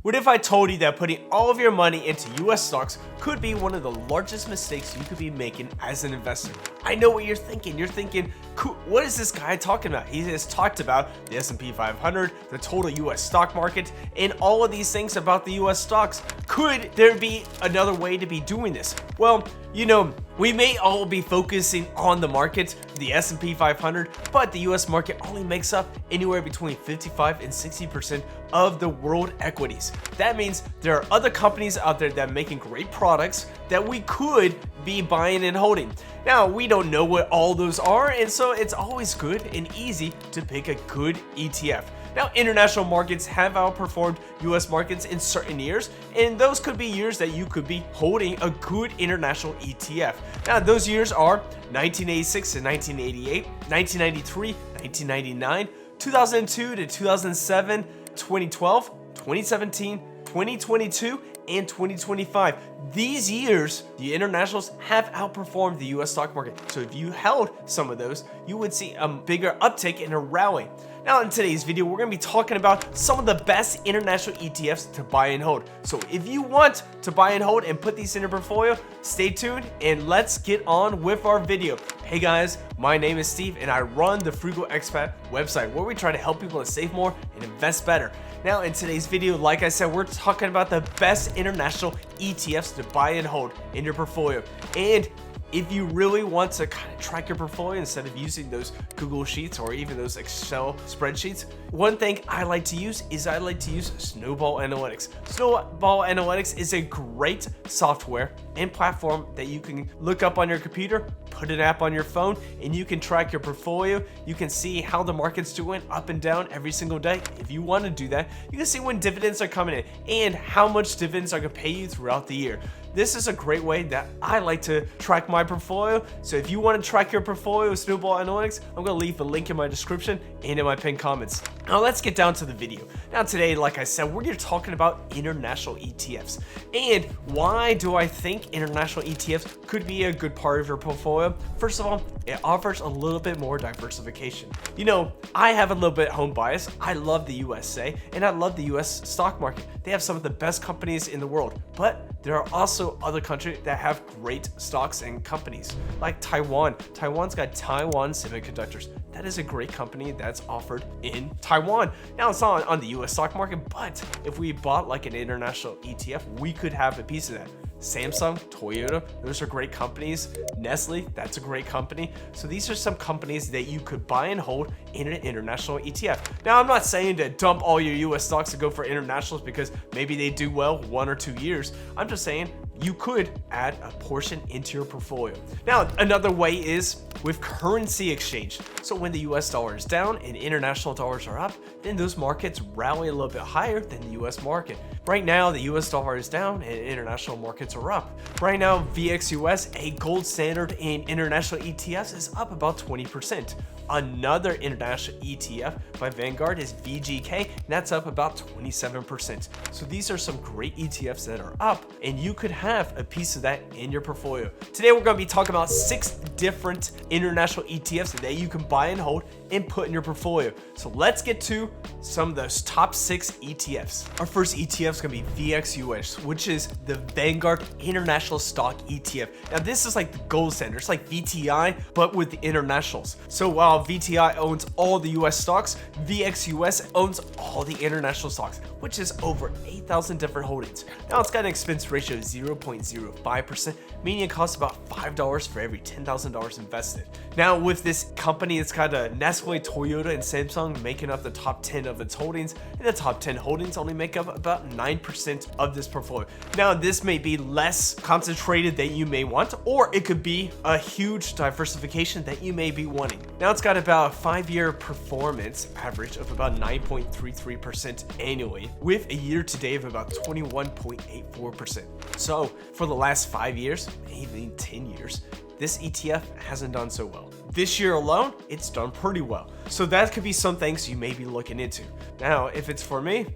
What if I told you that putting all of your money into US stocks could be one of the largest mistakes you could be making as an investor? I know what you're thinking. You're thinking, cool, what is this guy talking about? He has talked about the S&P 500, the total US stock market, and all of these things about the US stocks. Could there be another way to be doing this? Well, you know, we may all be focusing on the market, the S&P 500, but the US market only makes up anywhere between 55 and 60% of the world equities. That means there are other companies out there that are making great products that we could be buying and holding. Now, we don't know what all those are, and so it's always good and easy to pick a good ETF. Now, international markets have outperformed US markets in certain years, and those could be years that you could be holding a good international ETF. Now, those years are 1986 to 1988, 1993, 1999, 2002 to 2007, 2012, 2017, 2022, and 2025. These years, the internationals have outperformed the US stock market. So if you held some of those, you would see a bigger uptick in a rally. Now in today's video, we're going to be talking about some of the best international ETFs to buy and hold. So if you want to buy and hold and put these in your portfolio, stay tuned and let's get on with our video. Hey guys, my name is Steve and I run the Frugal Expat website where we try to help people to save more and invest better. Now in today's video, like I said, we're talking about the best international ETFs to buy and hold in your portfolio. And if you really want to kind of track your portfolio instead of using those Google Sheets or even those Excel spreadsheets, one thing I like to use is Snowball Analytics. Snowball Analytics is a great software and platform that you can look up on your computer, put an app on your phone, and you can track your portfolio. You can see how the market's doing up and down every single day. If you want to do that, you can see when dividends are coming in and how much dividends are going to pay you throughout the year. This is a great way that I like to track my portfolio. So if you want to track your portfolio with Snowball Analytics, I'm going to leave a link in my description and in my pinned comments. Now let's get down to the video. Now today, like I said, we're going to be talking about international ETFs. And why do I think international ETFs could be a good part of your portfolio? First of all, it offers a little bit more diversification. You know, I have a little bit home bias. I love the USA and I love the US stock market. They have some of the best companies in the world, but there are also other countries that have great stocks and companies, like Taiwan. Taiwan's got Taiwan Semiconductors. That is a great company that's offered in Taiwan. Now, it's not on the US stock market, but if we bought like an international ETF, we could have a piece of that. Samsung, Toyota, those are great companies. Nestle, that's a great company. So these are some companies that you could buy and hold in an international ETF. Now, I'm not saying to dump all your US stocks and go for internationals because maybe they do well 1 or 2 years. I'm just saying you could add a portion into your portfolio. Now, another way is with currency exchange. So when the US dollar is down and international dollars are up, then those markets rally a little bit higher than the US market. Right now, the US dollar is down and international markets are up. Right now, VXUS, a gold standard in international ETFs, is up about 20%. Another international ETF by Vanguard is VGK, and that's up about 27%. So these are some great ETFs that are up, and you could have a piece of that in your portfolio. Today, we're going to be talking about 6 different international ETFs that you can buy and hold and put in your portfolio. So let's get to some of those top 6 ETFs. Our first ETF is going to be VXUS, which is the Vanguard International Stock ETF. Now, this is like the gold standard. It's like VTI, but with the internationals. So while VTI owns all the US stocks, VXUS owns all the international stocks, which is over 8,000 different holdings. Now, it's got an expense ratio of 0.05%, meaning it costs about $5 for every $10,000 invested. Now, with this company, it's got a Nestle, Toyota, and Samsung making up the top 10 of its holdings, and the top 10 holdings only make up about 9% of this portfolio. Now, this may be less concentrated than you may want, or it could be a huge diversification that you may be wanting. Now, it's got about a 5-year performance average of about 9.33% annually, with a year-to-date of about 21.84%. So, for the last 5 years, even 10 years, this ETF hasn't done so well. This year alone, it's done pretty well. So that could be some things you may be looking into. Now, if it's for me,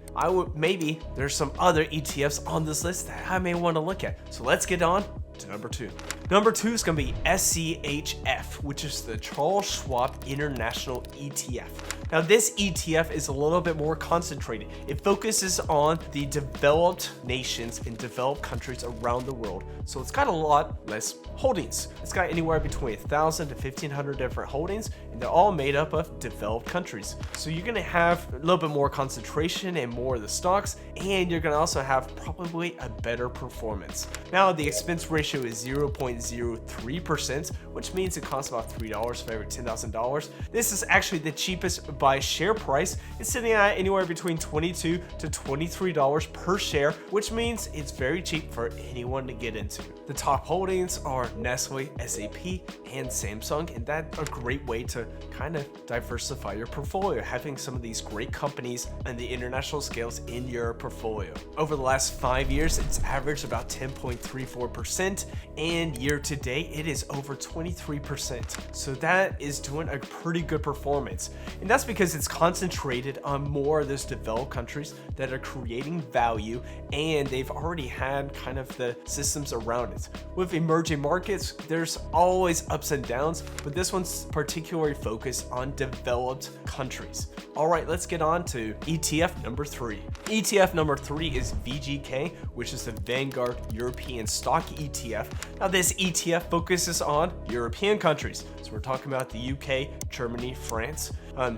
maybe there's some other ETFs on this list that I may want to look at. So let's get on to number 2. Number 2 is going to be SCHF, which is the Charles Schwab International ETF. Now this ETF is a little bit more concentrated. It focuses on the developed nations and developed countries around the world. So it's got a lot less holdings. It's got anywhere between 1,000 to 1,500 different holdings, and they're all made up of developed countries. So you're gonna have a little bit more concentration and more of the stocks, and you're gonna also have probably a better performance. Now the expense ratio is 0.03%, which means it costs about $3 for every $10,000. This is actually the cheapest by share price. It's sitting at anywhere between $22 to $23 per share, which means it's very cheap for anyone to get into. The top holdings are Nestle, SAP, and Samsung, and that's a great way to kind of diversify your portfolio, having some of these great companies and the international scales in your portfolio. Over the last 5 years, it's averaged about 10.34%, and year to date, it is over 23%. So that is doing a pretty good performance. And that's because it's concentrated on more of those developed countries that are creating value, and they've already had kind of the systems around it. With emerging markets, there's always ups and downs, but this one's particularly focused on developed countries. All right, let's get on to ETF number 3. ETF number 3 is VGK, which is the Vanguard European Stock ETF. Now this ETF focuses on European countries. So we're talking about the UK, Germany, France.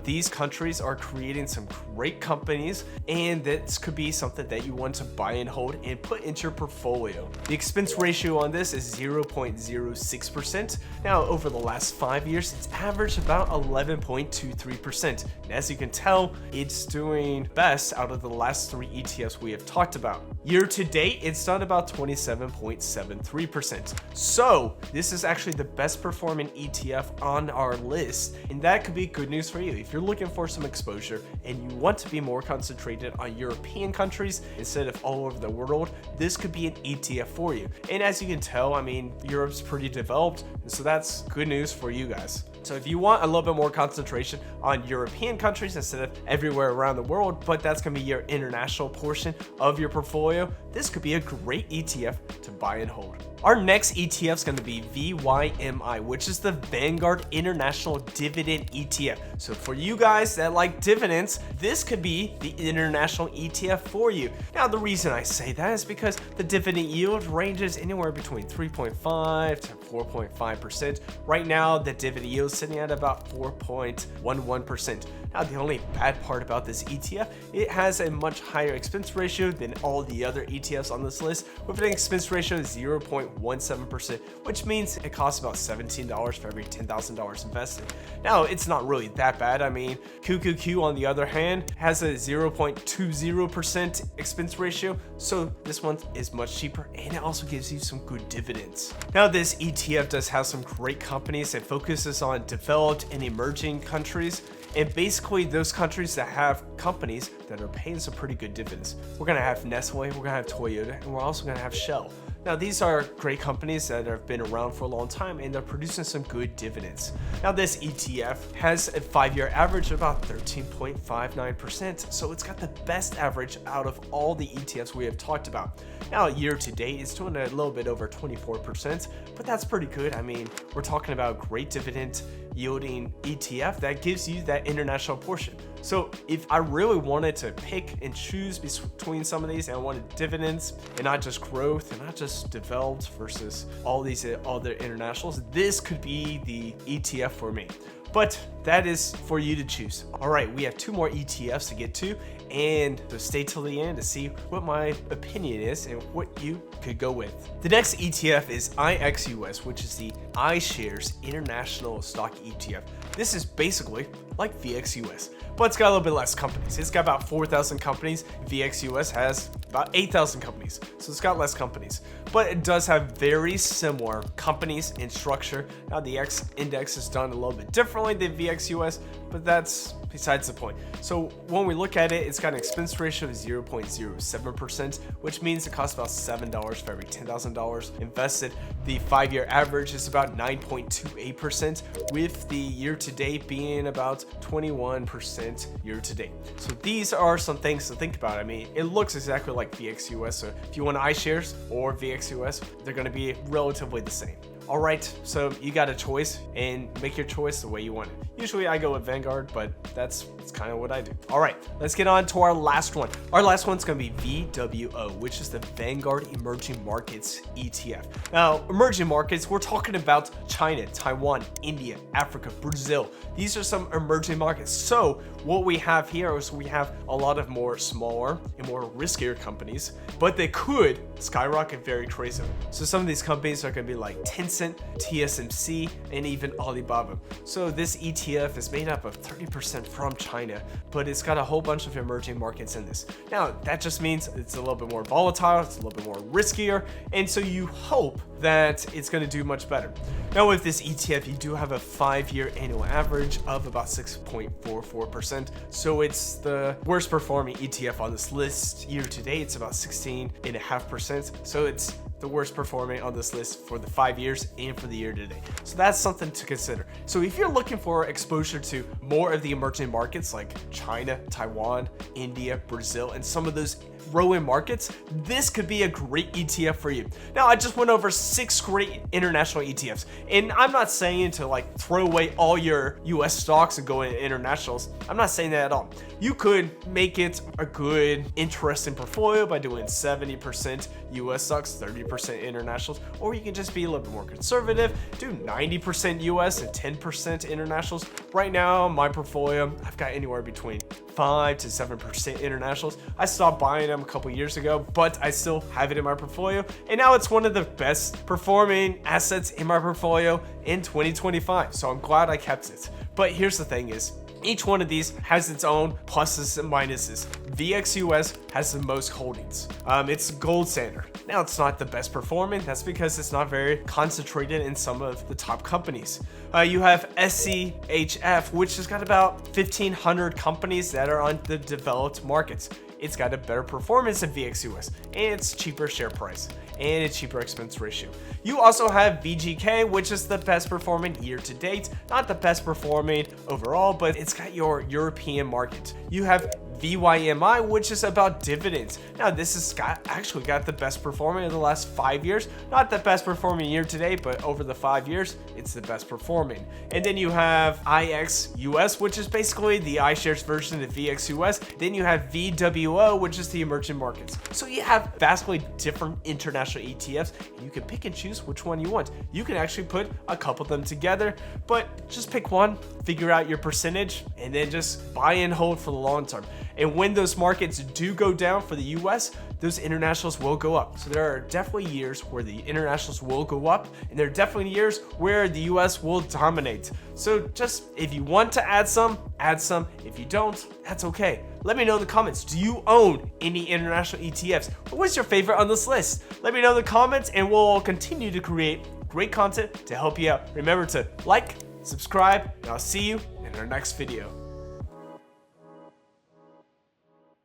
These countries are creating some great companies, and this could be something that you want to buy and hold and put into your portfolio. The expense ratio on this is 0.06%. Now, over the last 5 years, it's averaged about 11.23%. And as you can tell, it's doing best out of the last 3 ETFs we have talked about. Year to date, it's done about 27.73%. So this is actually the best performing ETF on our list, and that could be good news for you. If you're looking for some exposure and you want to be more concentrated on European countries instead of all over the world, this could be an ETF for you. And as you can tell, I mean, Europe's pretty developed, so that's good news for you guys. So if you want a little bit more concentration on European countries instead of everywhere around the world, but that's going to be your international portion of your portfolio, this could be a great ETF to buy and hold. Our next ETF is going to be VYMI, which is the Vanguard International Dividend ETF. So for you guys that like dividends, this could be the international ETF for you. Now, the reason I say that is because the dividend yield ranges anywhere between 3.5 to 4.5%. Right now, the dividend yield is sitting at about 4.11%. Now, the only bad part about this ETF, it has a much higher expense ratio than all the other ETFs on this list, with an expense ratio of 0.17%, which means it costs about $17 for every $10,000 invested. Now, it's not really that bad. I mean, QQQ, on the other hand, has a 0.20% expense ratio, so this one is much cheaper, and it also gives you some good dividends. Now, this ETF does have some great companies. It focuses on developed and emerging countries, and basically those countries that have companies that are paying some pretty good dividends. We're gonna have Nestle, we're gonna have Toyota, and we're also gonna have Shell. Now, these are great companies that have been around for a long time, and they're producing some good dividends. Now, this ETF has a 5-year average of about 13.59%, so it's got the best average out of all the ETFs we have talked about. Now, year to date, it's doing a little bit over 24%, but that's pretty good. I mean, we're talking about great dividend yielding ETF that gives you that international portion. So if I really wanted to pick and choose between some of these, and I wanted dividends and not just growth and not just developed versus all these other internationals, this could be the ETF for me. But that is for you to choose. All right, we have 2 more ETFs to get to, and so stay till the end to see what my opinion is and what you could go with. The next ETF is IXUS, which is the iShares International Stock ETF. This is basically like VXUS, but it's got a little bit less companies. It's got about 4,000 companies. VXUS has about 8,000 companies, so it's got less companies, but it does have very similar companies in structure. Now, the X index is done a little bit differently than VXUS, but that's besides the point. So when we look at it, it's got an expense ratio of 0.07%, which means it costs about $7 for every $10,000 invested. The 5-year average is about 9.28%, with the year to date being about 21% year to date. So these are some things to think about. I mean, it looks exactly like VXUS, so if you want iShares or VXUS, they're going to be relatively the same. All right, so you got a choice, and make your choice the way you want it. Usually I go with Vanguard, but that's kind of what I do. All right, let's get on to our last one. Our last one's gonna be VWO, which is the Vanguard Emerging Markets ETF. Now, emerging markets, we're talking about China, Taiwan, India, Africa, Brazil. These are some emerging markets. So what we have here is we have a lot of more smaller and more riskier companies, but they could skyrocket very crazy. So some of these companies are gonna be like Tencent, TSMC, and even Alibaba. So this ETF is made up of 30% from China, but it's got a whole bunch of emerging markets in this. Now, that just means it's a little bit more volatile, it's a little bit more riskier, and so you hope that it's gonna do much better. Now with this ETF, you do have a 5-year annual average of about 6.44%. So it's the worst performing ETF on this list. Year to date, it's about 16.5%. So it's the worst performing on this list for the 5 years and for the year to date. So that's something to consider. So if you're looking for exposure to more of the emerging markets like China, Taiwan, India, Brazil, and some of those growing markets, this could be a great ETF for you. Now, I just went over 6 great international ETFs, and I'm not saying to like throw away all your US stocks and go into internationals. I'm not saying that at all. You could make it a good, interesting portfolio by doing 70% US stocks, 30% internationals, or you can just be a little bit more conservative, do 90% US and 10% internationals. Right now, my portfolio, I've got anywhere between 5 to 7% internationals. I stopped buying them a couple years ago, but I still have it in my portfolio, and now it's one of the best performing assets in my portfolio in 2025. So I'm glad I kept it. But here's the thing is, each one of these has its own pluses and minuses. VXUS has the most holdings. It's gold standard. Now, it's not the best performing. That's because it's not very concentrated in some of the top companies. You have SCHF, which has got about 1,500 companies that are on the developed markets. It's got a better performance than VXUS, and it's cheaper share price, and it's cheaper expense ratio. You also have VGK, which is the best performing year to date. Not the best performing overall, but it's got your European market. You have VYMI, which is about dividends. Now, this has actually got the best performing in the last 5 years. Not the best performing year to date, but over the 5 years, it's the best performing. And then you have IXUS, which is basically the iShares version of VXUS. Then you have VWO, which is the emerging markets. So you have vastly different international ETFs, and you can pick and choose which one you want. You can actually put a couple of them together, but just pick one, figure out your percentage, and then just buy and hold for the long term. And when those markets do go down for the US, those internationals will go up. So there are definitely years where the internationals will go up, and there are definitely years where the US will dominate. So just, if you want to add some, add some. If you don't, that's okay. Let me know in the comments. Do you own any international ETFs? What's your favorite on this list? Let me know in the comments, and we'll continue to create great content to help you out. Remember to like, subscribe, and I'll see you in our next video.